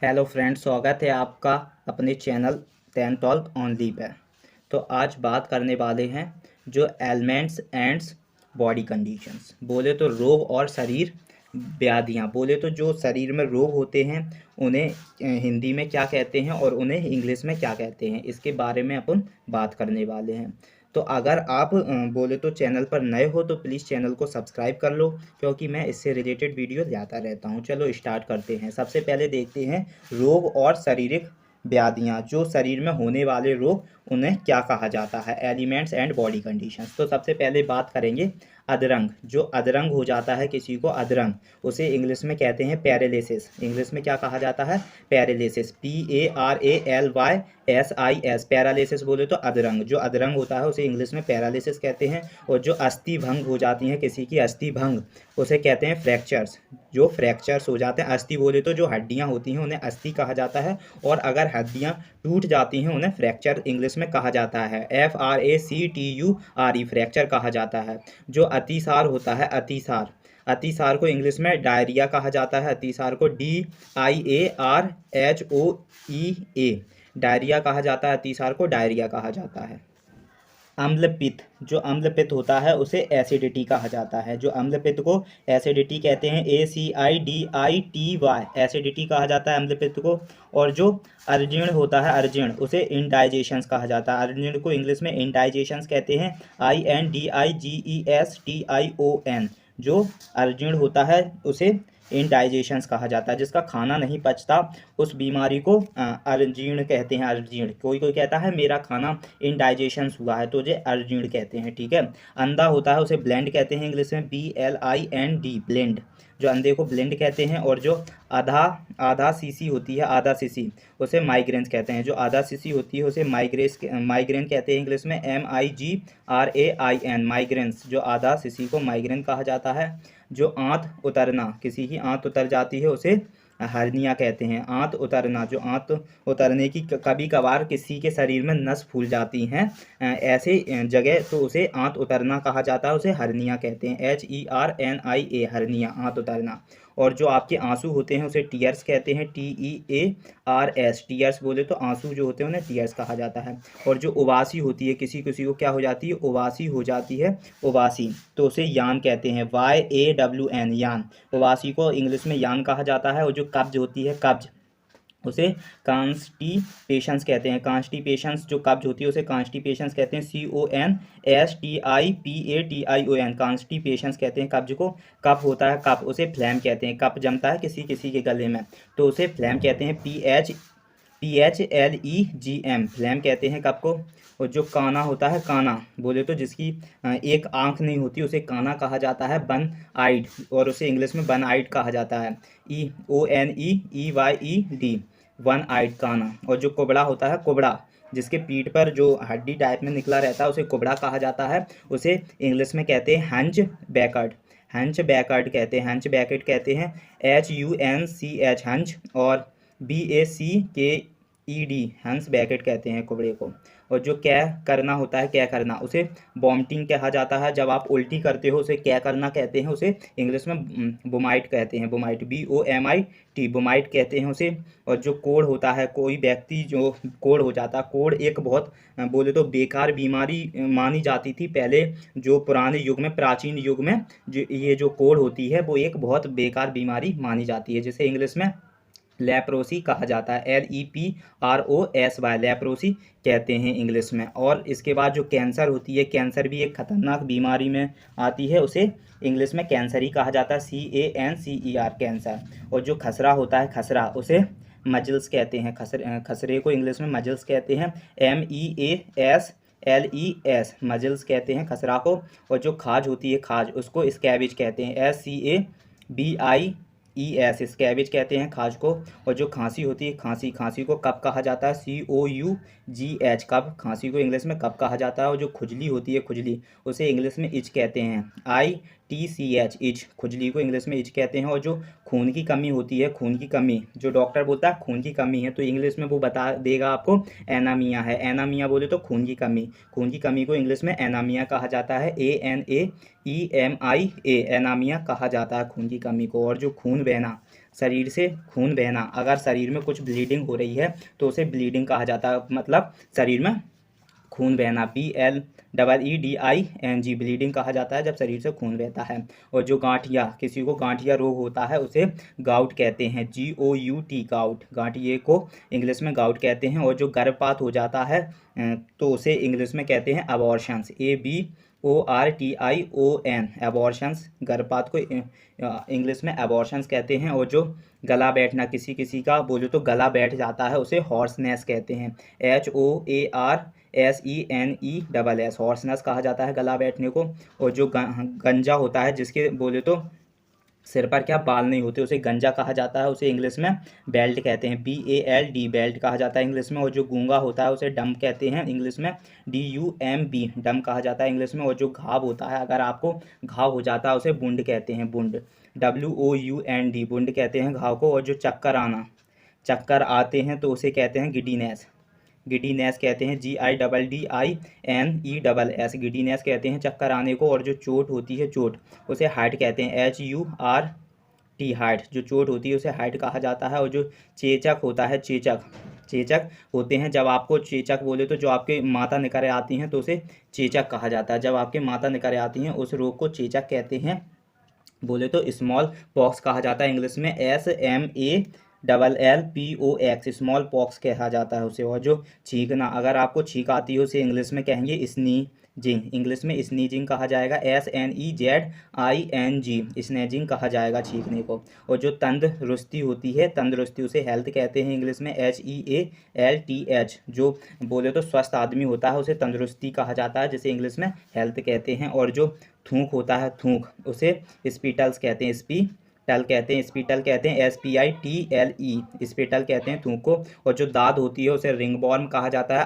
Hello friends, स्वागत है आपका अपने चैनल 10 12 ओनली पे। तो आज बात करने वाले हैं जो एलिमेंट्स एंड्स बॉडी कंडीशंस, बोले तो रोग और शरीर व्याधियाँ, बोले तो जो शरीर में रोग होते हैं उन्हें हिंदी में क्या कहते हैं और उन्हें इंग्लिश में क्या कहते हैं, इसके बारे में अपन बात करने वाले हैं। तो अगर आप बोले तो चैनल पर नए हो तो प्लीज़ चैनल को सब्सक्राइब कर लो, क्योंकि मैं इससे रिलेटेड वीडियो लाता रहता हूँ। चलो स्टार्ट करते हैं। सबसे पहले देखते हैं रोग और शारीरिक व्याधियाँ, जो शरीर में होने वाले रोग उन्हें क्या कहा जाता है, एलिमेंट्स एंड बॉडी कंडीशंस। तो सबसे पहले बात करेंगे अधरंग। जो अधरंग हो जाता है किसी को अधरंग, उसे इंग्लिश में कहते हैं पैरालिसिस। इंग्लिश में क्या कहा जाता है, पैरालिसिस, PARALYSIS, पैरालिसिस बोले तो अधरंग। जो अधरंग होता है उसे इंग्लिश में पैरालिसिस कहते हैं। और जो अस्थि भंग हो जाती हैं किसी की, अस्थि भंग, उसे कहते हैं फ्रैक्चर्स। जो फ्रैक्चर्स हो जाते हैं, अस्थि बोले तो जो हड्डियां होती हैं उन्हें अस्थि कहा जाता है, और अगर हड्डियां टूट जाती हैं उन्हें फ्रैक्चर इंग्लिश में कहा जाता है, FRACTURE, फ्रैक्चर कहा जाता है। जो अतिसार होता है, अतिसार, अतिसार को इंग्लिश में डायरिया कहा जाता है। अतिसार को DIARHOEA, डायरिया कहा जाता है। अतिसार को डायरिया कहा जाता है। अम्ल पित्त, जो अम्ल पित्त होता है उसे एसिडिटी कहा जाता है। जो अम्ल पित्त को एसिडिटी कहते हैं, ACIDITY, एसिडिटी कहा जाता है अम्ल पित्त को। और जो अजीर्ण होता है, अजीर्ण, उसे इंडाइजेशंस कहा जाता है। अजीर्ण को इंग्लिश में इंडाइजेशंस कहते हैं, INDIGESTION। जो अजीर्ण होता है उसे इंडाइजेशंस कहा जाता है। जिसका खाना नहीं पचता उस बीमारी को अजीर्ण कहते हैं। अजीर्ण, कोई कोई कहता है मेरा खाना इंडाइजेशंस हुआ है तो ये अजीर्ण कहते हैं, ठीक है। अंधा होता है उसे ब्लेंड कहते हैं, इंग्लिश में BLIND, ब्लेंड, जो अंधे को ब्लेंड कहते हैं। और जो आधा आधा सीसी होती है, आधा सीसी, उसे माइग्रेन्स कहते हैं। जो आधा सीसी होती है उसे माइग्रेन कहते हैं, इंग्लिश में MIGRAIN, माइग्रेन्स। जो आधा सीसी को माइग्रेन कहा जाता है। जो आंत उतरना, किसी की आंत उतर जाती है उसे हर्निया कहते हैं। आंत उतरना, जो आंत उतरने की, कभी कभार किसी के शरीर में नस फूल जाती हैं ऐसे जगह, तो उसे आंत उतरना कहा जाता है, उसे हर्निया कहते हैं, HERNIA, हर्निया, आंत उतरना। और जो आपके आंसू होते हैं उसे टीयर्स कहते हैं, TEARS, टीयर्स बोले तो आंसू जो होते हैं उन्हें टीयर्स कहा जाता है। और जो उबासी होती है, किसी किसी को क्या हो जाती है, उबासी हो जाती है, उबासी, तो उसे यान कहते हैं, YAWN, यान। उबासी को इंग्लिश में यान कहा जाता है। और जो कब्ज होती है, कब्ज, उसे कॉन्स्टिपेशंस कहते हैं। कॉन्स्टिपेशंस, जो कब्ज होती है उसे कॉन्स्टिपेशंस कहते हैं, CONSTIPATION, कॉन्स्टिपेशंस कहते हैं कब्ज को। कफ होता है, कफ, उसे फ्लैम कहते हैं। कफ जमता है किसी किसी के गले में तो उसे फ्लैम कहते हैं, PHLEGM, फ्लैम कहते हैं कफ को। और जो काना होता है, काना बोले तो जिसकी एक आंख नहीं होती उसे काना कहा जाता है, वन आइड, और उसे इंग्लिश में वन आइड कहा जाता है, ONEEYED, वन आइड, काना। और जो कुबड़ा होता है, कुबड़ा, जिसके पीठ पर जो हड्डी टाइप में निकला रहता है उसे कुबड़ा कहा जाता है। उसे इंग्लिश में कहते हैं हंच बैकर्ड, हंच बैकर्ड कहते हैं, हंच बैकेट कहते हैं, HUNCH, हंच, और BACKED, हंस बैकेट कहते हैं कुबड़े को। और जो कै करना होता है, कै करना, उसे वॉमिटिंग कहा जाता है। जब आप उल्टी करते हो उसे कै करना कहते हैं, उसे इंग्लिश में बुमाइट कहते हैं, बुमाइट, BOMIT, बुमाइट कहते हैं उसे। और जो कोढ़ होता है, कोई व्यक्ति जो कोढ़ हो जाता है, कोढ़ एक बहुत बोले तो बेकार बीमारी मानी जाती थी पहले, जो पुराने युग में, प्राचीन युग में, जो ये जो कोढ़ होती है वो एक बहुत बेकार बीमारी मानी जाती है, जिसे इंग्लिश में लेप्रोसी कहा जाता है, LEPROSY, लेप्रोसी कहते हैं इंग्लिश में। और इसके बाद जो कैंसर होती है, कैंसर भी एक खतरनाक बीमारी में आती है, उसे इंग्लिश में कैंसर ही कहा जाता है, CANCER, कैंसर। और जो खसरा होता है, खसरा, उसे मजल्स कहते हैं, खसरे को इंग्लिश में मजल्स कहते हैं, MEASLES, मजल्स कहते हैं खसरा को। और जो खाज होती है, खाज, उसको स्कैबिज कहते हैं, SCABIES, स्कैबिज कहते हैं खाज को। और जो खांसी होती है, खांसी, खांसी को कफ कहा जाता है, COUGH, कफ, खांसी को इंग्लिश में कफ कहा जाता है। और जो खुजली होती है, खुजली, उसे इंग्लिश में इच कहते हैं, ITCH, इच, खुजली को इंग्लिश में इच कहते हैं। और जो खून की कमी होती है, खून की कमी, जो डॉक्टर बोलता है खून की कमी है तो इंग्लिश में वो बता देगा आपको एनामिया है। एनामिया बोले तो खून की कमी, खून की कमी को इंग्लिश में एनामिया कहा जाता है, ANAEMIA, एनामिया कहा जाता है खून की कमी को। और जो खून बहना, शरीर से खून बहना, अगर शरीर में कुछ ब्लीडिंग हो रही है तो उसे ब्लीडिंग कहा जाता है, मतलब शरीर में खून बहना, BLEEDING, ब्लीडिंग कहा जाता है जब शरीर से खून बहता है। और जो गांठिया, किसी को गांठिया रोग होता है उसे गाउट कहते हैं, GOUT, गाउट, गांठिए को इंग्लिश में गाउट कहते हैं। और जो गर्भपात हो जाता है तो उसे इंग्लिश में कहते हैं अबॉर्शंस, ABORTION, एबॉर्शंस, गर्भपात को इंग्लिश में एबॉर्शंस कहते हैं। और जो गला बैठना, किसी किसी का बोले तो गला बैठ जाता है, उसे हॉर्सनेस कहते हैं, HOARSENESS, हॉर्सनेस कहा जाता है गला बैठने को। और जो गंजा होता है, जिसके बोले तो सिर पर क्या बाल नहीं होते, उसे गंजा कहा जाता है, उसे इंग्लिश में बेल्ट कहते हैं, BALD, बेल्ट कहा जाता है इंग्लिश में। और जो गूंगा होता है उसे डम कहते हैं इंग्लिश में, DUMB, डम कहा जाता है इंग्लिश में। और जो घाव होता है, अगर आपको घाव हो जाता है उसे बुंड कहते हैं, बुंड, WOUND, बुंड कहते हैं घाव को। और जो चक्कर आना, चक्कर आते हैं तो उसे कहते हैं गिडीनेस, गिडीनेस कहते हैं, GIDDINESS, गिडीनेस कहते हैं चक्कर आने को। और जो चोट होती है, चोट, उसे हार्ट कहते हैं, HURT, हार्ट, जो चोट होती है उसे हार्ट कहा जाता है। और जो चेचक होता है, चेचक, चेचक होते हैं, जब आपको चेचक बोले तो जो आपके माता निकरे आती हैं तो उसे चेचक कहा जाता है, जब आपके माता निकरे आती हैं उस रोग को चेचक कहते हैं। बोले तो स्मॉल पॉक्स कहा जाता है इंग्लिश में, SMALLPOX, स्मॉल पॉक्स कहा जाता है उसे। और जो छींकना, अगर आपको छींक आती है उसे इंग्लिश में कहेंगे स्नीजिंग, इंग्लिश में स्नीजिंग कहा जाएगा, SNEZING, स्नेजिंग कहा जाएगा छींकने को। और जो तंदुरुस्ती होती है, तंदुरुस्ती, उसे हेल्थ कहते हैं इंग्लिश में, HEALTH, जो बोले तो स्वस्थ आदमी होता है उसे तंदुरुस्ती कहा जाता है, जिसे इंग्लिश में हेल्थ कहते हैं। और जो थूक होता है, थूक, उसे स्पीटल्स कहते हैं, स्पीटल कहते हैं, स्पीटल कहते हैं, SPITLE, स्पीटल कहते हैं थूक को। और जो दाद होती है उसे रिंगवॉर्म कहा जाता है,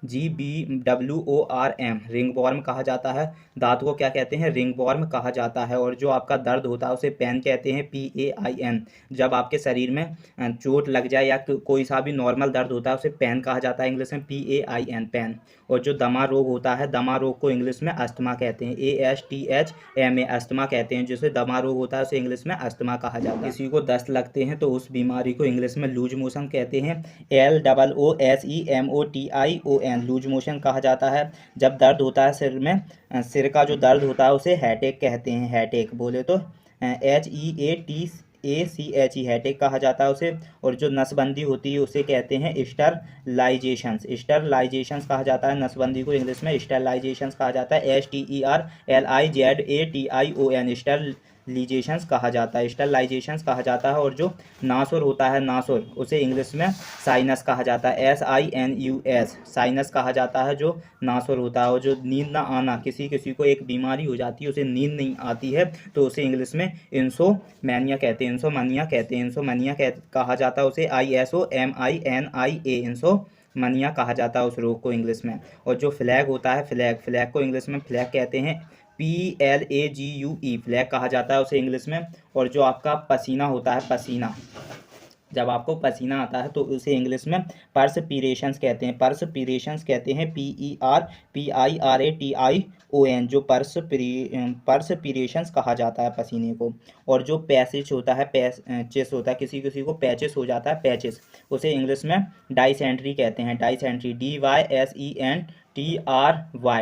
RINGBWORM, रिंगवॉर्म कहा जाता है, दांत को क्या कहते हैं, रिंगवॉर्म कहा जाता है। और जो आपका दर्द होता है उसे पेन कहते हैं, PAIN, जब आपके शरीर में चोट लग जाए या कोई सा भी नॉर्मल दर्द होता है उसे पेन कहा जाता है इंग्लिश में, PAIN, पेन। और जो दमा रोग होता है, दमा रोग को इंग्लिश में अस्थमा कहते हैं, ASTHMA, अस्थमा कहते हैं, जिसे दमा रोग होता है उसे इंग्लिश में अस्थमा कहा जाता है। किसी को दस्त लगते हैं तो उस बीमारी को इंग्लिश में लूज मोशन कहते हैं, LOOSEMOTION, लूज मोशन कहा जाता है। जब दर्द होता है सिर में, सिर का जो दर्द होता है उसे हेडेक कहते हैं, हेडेक बोले तो HEATACHE, हेडेक कहा जाता है उसे। और जो नसबंदी होती है उसे कहते हैं स्टरलाइजेशंस, स्टरलाइजेशंस कहा जाता है नसबंदी को इंग्लिश में, स्टरलाइजेशंस कहा जाता है, STERLIZATION, स्टरलाइजेशंस कहा जाता है, स्टरलाइजेशंस कहा जाता है। और जो नासुर होता है, नासुर, उसे इंग्लिश में साइनस कहा जाता है, SINUS, साइनस कहा जाता है जो नासुर होता है। और जो नींद ना आना, किसी किसी को एक बीमारी हो जाती है उसे नींद नहीं आती है तो उसे इंग्लिश में इंसोमैनिया कहते हैं, इंसोमैनिया कहते हैं, इंसोमैनिया कहा जाता है उसे, ISOMINIA, इंसोमैनिया कहा जाता है उस रोग को इंग्लिश में। और जो फ्लैग होता है, फ्लैग, फ्लैग को इंग्लिश में फ्लैग कहते हैं, PLAGUE, फ्लैग कहा जाता है उसे इंग्लिश में। और जो आपका पसीना होता है, पसीना, जब आपको पसीना आता है तो उसे इंग्लिश में पर्सपीरेशंस कहते हैं, पर्सपीरेशंस कहते हैं, PERPIRATION, जो पर्सपीरेशंस कहा जाता है पसीने को। और जो पैचेस होता है, पैचेस होता है, किसी किसी को पैचेस हो जाता है, पैचेस, उसे इंग्लिश में डाइसेंट्री कहते हैं, डाइसेंट्री, DYSENTRY,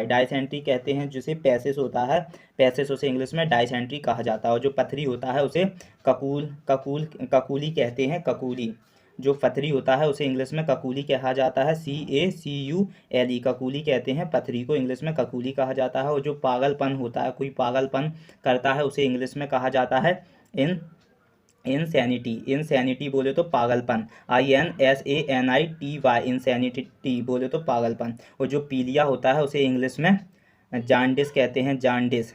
डाइसेंट्री कहते हैं जिसे पैसेस होता है, पैसेस, उसे इंग्लिश में डाइसेंट्री कहा जाता है। और जो पथरी होता है उसे ककूली कहते हैं, ककूली, जो पथरी होता है उसे इंग्लिश में ककूली कहा जाता है, CACULE, ककूली कहते हैं पथरी को, इंग्लिश में ककूली कहा जाता है। और जो पागलपन होता है, कोई पागलपन करता है उसे इंग्लिश में कहा जाता है इंसैनिटी, इंसैनिटी बोले तो पागलपन, INSANITY, इंसैनिटी बोले तो पागलपन। और जो पीलिया होता है उसे इंग्लिश में जान्डिस कहते हैं, जान्डिस,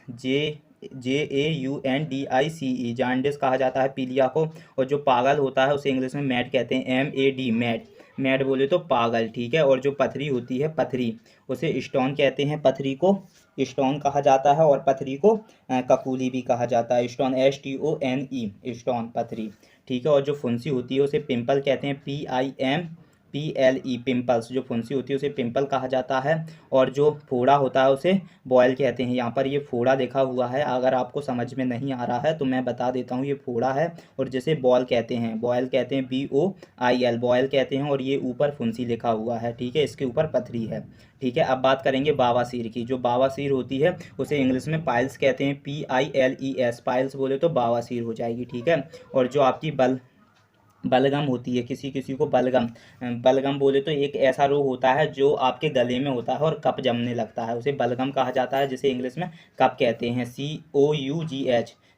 JAUNDICE, जान्डिस कहा जाता है पीलिया को। और जो पागल होता है उसे इंग्लिश में मैड कहते हैं, MAD, मैड, मैड बोले तो पागल, ठीक है। और जो पथरी होती है, पथरी, उसे स्टोन कहते हैं, पथरी को स्टोन कहा जाता है। और पथरी को ककूली भी कहा जाता है, स्टोन, STONE, स्टोन, पथरी, ठीक है। और जो फुंसी होती है उसे पिंपल कहते हैं, PLE पिंपल्स, जो फुंसी होती है उसे पिंपल कहा जाता है। और जो फोड़ा होता है उसे बॉयल कहते हैं। यहाँ पर ये फोड़ा देखा हुआ है, अगर आपको समझ में नहीं आ रहा है तो मैं बता देता हूँ, ये फोड़ा है और जिसे बॉयल कहते हैं, BOIL बॉयल कहते हैं। और ये ऊपर फुंसी लिखा हुआ है, ठीक है, इसके ऊपर पथरी है, ठीक है। अब बात करेंगे बावासीर की। जो बावासीर होती है उसे इंग्लिश में पाइल्स कहते हैं, PILES, पाइल्स बोले तो बावासीर हो जाएगी, ठीक है। और जो आपकी बलगम होती है, किसी किसी को बलगम बोले तो एक ऐसा रोग होता है जो आपके गले में होता है और कप जमने लगता है, उसे बलगम कहा जाता है, जिसे इंग्लिश में कप कहते हैं,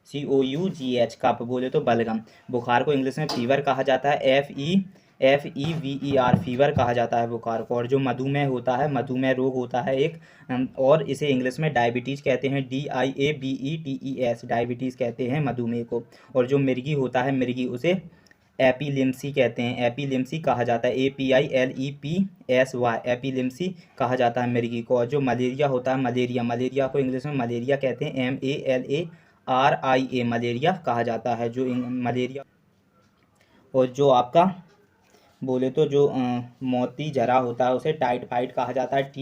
COUGH कप बोले तो बलगम। बुखार को इंग्लिश में फीवर कहा जाता है, FEVER फीवर कहा जाता है बुखार को। और जो मधुमेह होता है, मधुमेह रोग होता है एक, और इसे इंग्लिश में डायबिटीज़ कहते हैं, DIABETES डायबिटीज़ कहते हैं मधुमेह को। और जो मिर्गी होता है, मिर्गी, उसे एपिलिम्सी कहते हैं, एपिलिम्सी कहा जाता है, APILEPSY एपिलिम्सी कहा जाता है मिर्गी को। और जो मलेरिया होता है, मलेरिया को इंग्लिश में मलेरिया कहते हैं, MALARIA मलेरिया कहा जाता है, जो मलेरिया। और जो आपका बोले तो जो मोती जरा होता है उसे टाइफाइड कहा जाता है,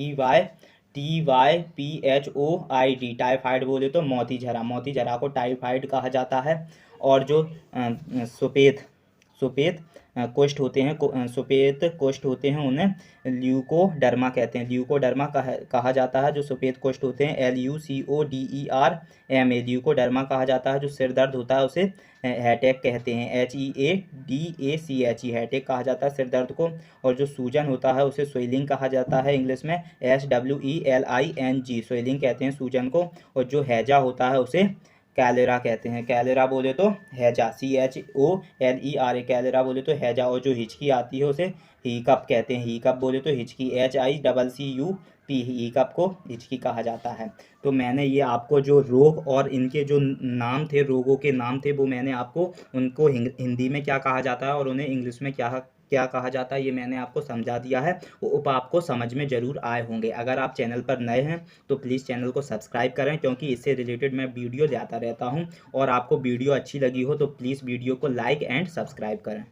TYPHOID टाइफाइड बोले तो मोती जरा को टाइफाइड कहा जाता है। और जो सफ़ेद कोष्ठ होते हैं उन्हें ल्यूकोडर्मा कहते हैं, ल्यूकोडर्मा कहा जाता है। जो सफ़ेद कोष्ठ होते हैं, LUCODERMA ल्यूकोडर्मा कहा जाता है। जो सिर दर्द होता है उसे हेडेक कहते हैं, HEADACH हेडेक कहा जाता है सिर दर्द को। और जो सूजन होता है उसे स्वेलिंग कहा जाता है, इंग्लिश में SWELING स्वेलिंग कहते हैं सूजन को। और जो हैजा होता है उसे कैलेरा कहते हैं, कैलेरा बोले तो हैजा, CHOLERA कैलेरा बोले तो हैजा। और जो हिचकी आती है उसे हीकअप कहते हैं, हीकअप बोले तो हिचकी, HICCUP हीकअप को हिचकी कहा जाता है। तो मैंने ये आपको जो रोग और इनके जो नाम थे, रोगों के नाम थे, वो मैंने आपको उनको हिंदी में क्या कहा जाता है और उन्हें इंग्लिश में क्या कहा जाता है, ये मैंने आपको समझा दिया है। वो आपको समझ में ज़रूर आए होंगे। अगर आप चैनल पर नए हैं तो प्लीज़ चैनल को सब्सक्राइब करें, क्योंकि इससे रिलेटेड मैं वीडियो लाता रहता हूँ। और आपको वीडियो अच्छी लगी हो तो प्लीज़ वीडियो को लाइक एंड सब्सक्राइब करें।